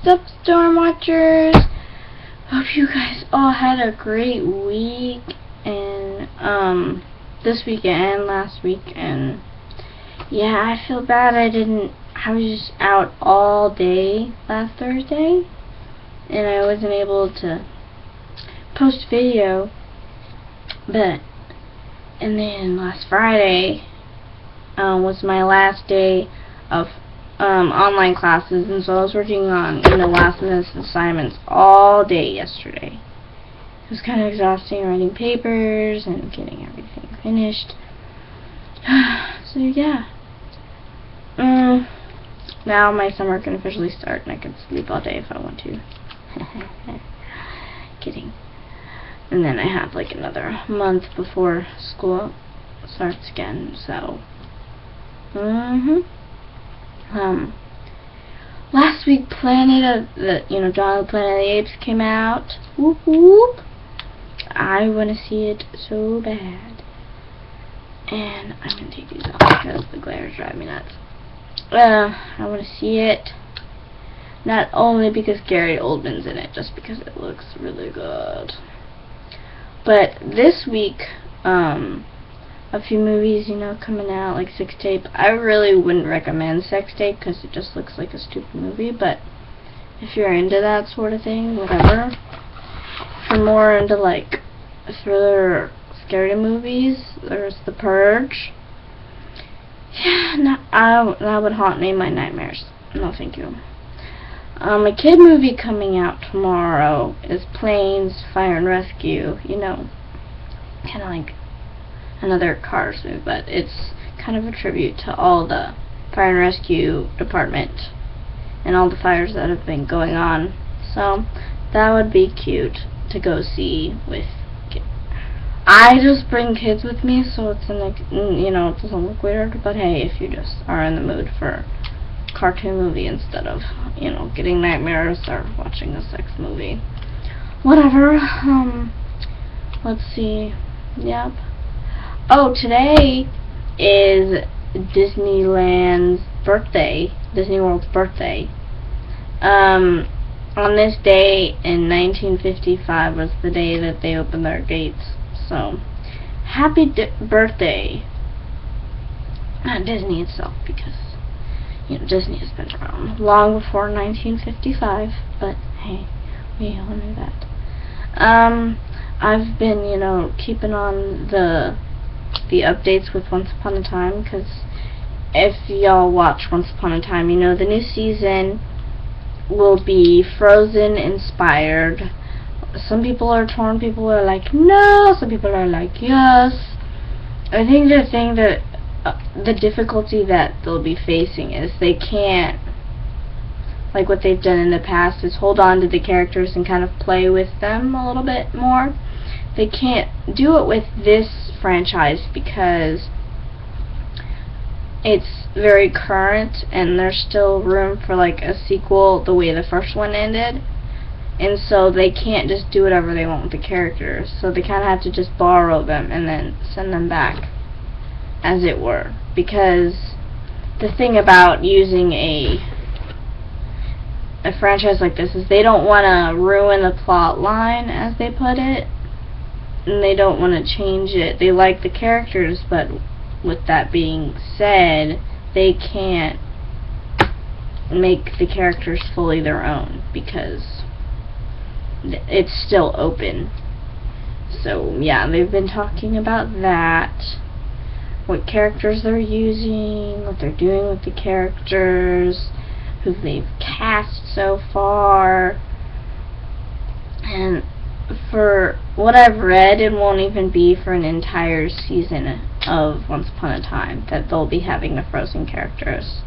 What's up, Storm Watchers? Hope you guys all had a great week, and this weekend and last week. And yeah, I feel bad I was just out all day last Thursday, and I wasn't able to post video. And then last Friday was my last day of online classes, and so I was working on last minute assignments all day yesterday. It was kind of exhausting, writing papers and getting everything finished. So yeah, now my summer can officially start, and I can sleep all day if I want to. Kidding. And then I have like another month before school starts again, so last week Dawn of the Planet of the Apes came out. Whoop whoop. I want to see it so bad. And I'm going to take these off because the glare is driving me nuts. I want to see it not only because Gary Oldman's in it, just because it looks really good. But this week, a few movies, coming out, like Sex Tape. I really wouldn't recommend Sex Tape because it just looks like a stupid movie, but if you're into that sort of thing, whatever. If you're more into, like, thriller, scary movies, there's The Purge. Yeah, that would haunt me in my nightmares. No, thank you. A kid movie coming out tomorrow is Planes, Fire and Rescue. Kind of like another Cars movie, but it's kind of a tribute to all the fire and rescue department and all the fires that have been going on. So that would be cute to go see with kids. I just bring kids with me, so it's it doesn't look weird. But hey, if you just are in the mood for a cartoon movie instead of getting nightmares or watching a sex movie, whatever. Let's see. Yep. Oh, today is Disneyland's birthday, Disney World's birthday. On this day in 1955 was the day that they opened their gates. So, happy birthday. Not Disney itself, because Disney has been around long before 1955. But hey, we all knew that. I've been keeping on the updates with Once Upon a Time, because if y'all watch Once Upon a Time, the new season will be Frozen inspired. Some people are torn, people are like no, some people are like yes. I think the thing that the difficulty that they'll be facing is they can't, like what they've done in the past, is hold on to the characters and kind of play with them a little bit more. They can't do it with this franchise because it's very current and there's still room for like a sequel the way the first one ended, and so they can't just do whatever they want with the characters, so they kind of have to just borrow them and then send them back, as it were. Because the thing about using a franchise like this is they don't want to ruin the plot line, as they put it, and they don't want to change it. They like the characters, but with that being said, they can't make the characters fully their own because it's still open. So yeah, they've been talking about that, what characters they're using, what they're doing with the characters, who they've cast so far. And for what I've read, it won't even be for an entire season of Once Upon a Time that they'll be having the Frozen characters.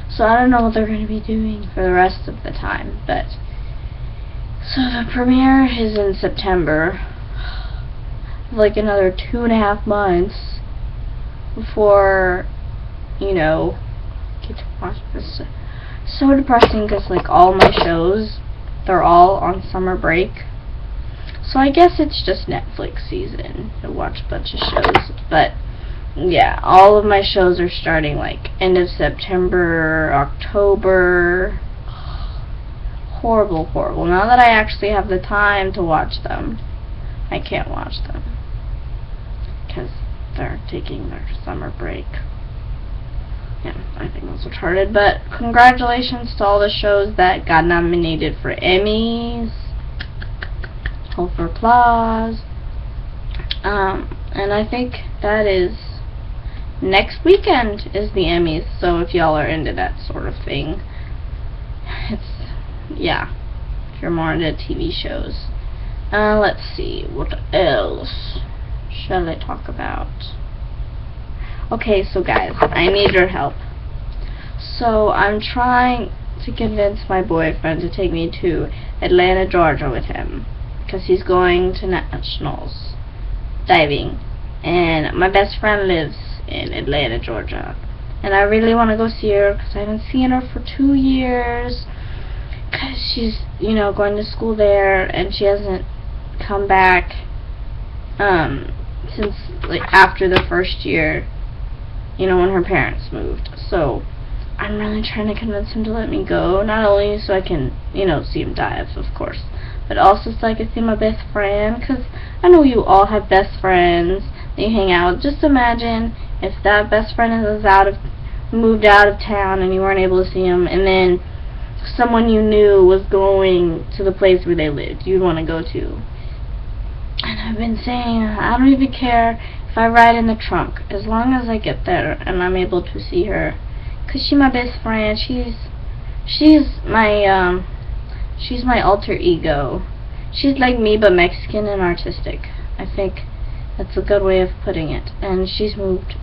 So I don't know what they're going to be doing for the rest of the time. But so the premiere is in September. Like another 2.5 months before get to watch this. So depressing because like all my shows, they're all on summer break. So I guess it's just Netflix season to watch a bunch of shows. But yeah, all of my shows are starting like end of September, October. horrible, horrible. Now that I actually have the time to watch them, I can't watch them because they're taking their summer break. Yeah, I think that's retarded, but congratulations to all the shows that got nominated for Emmys. Hope for applause. And I think that is next weekend is the Emmys, so if y'all are into that sort of thing, it's, yeah, if you're more into TV shows. Let's see, what else shall I talk about? Okay, so guys, I need your help. So I'm trying to convince my boyfriend to take me to Atlanta, Georgia with him, because he's going to nationals diving, and my best friend lives in Atlanta, Georgia, and I really want to go see her because I haven't seen her for 2 years, because she's, you know, going to school there, and she hasn't come back since, like, after the first year, you know, when her parents moved. So I'm really trying to convince him to let me go, not only so I can, you know, see him dive, of course, but also so I can see my best friend, because I know you all have best friends that you hang out with. Just imagine if that best friend is moved out of town and you weren't able to see him, and then someone you knew was going to the place where they lived, you'd want to go to. And I've been saying, I don't even care if I ride in the trunk, as long as I get there and I'm able to see her, because she's my best friend. She's my alter ego. She's like me, but Mexican and artistic. I think that's a good way of putting it. And she's moved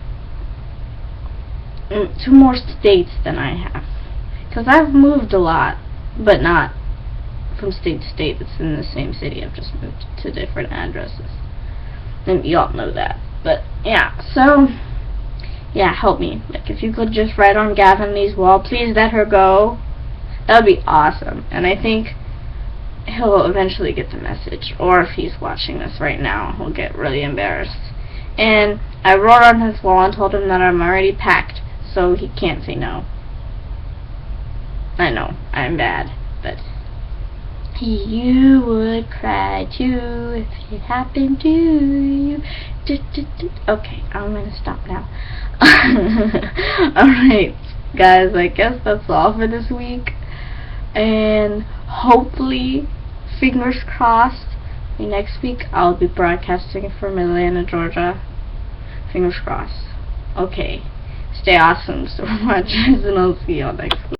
to more states than I have, because I've moved a lot, but not from state to state. It's in the same city. I've just moved to different addresses, and y'all know that. But yeah, so yeah, help me. Like, if you could just write on Gavin Lee's wall, please let her go, that would be awesome. And I think he'll eventually get the message, or if he's watching this right now, he'll get really embarrassed. And I wrote on his wall and told him that I'm already packed, so he can't say no. I know, I'm bad, but you would cry too if it happened to you. Okay, I'm gonna stop now. Alright, guys, I guess that's all for this week. And hopefully, fingers crossed, next week I'll be broadcasting from Atlanta, Georgia. Fingers crossed. Okay, stay awesome so much, and I'll see y'all next week.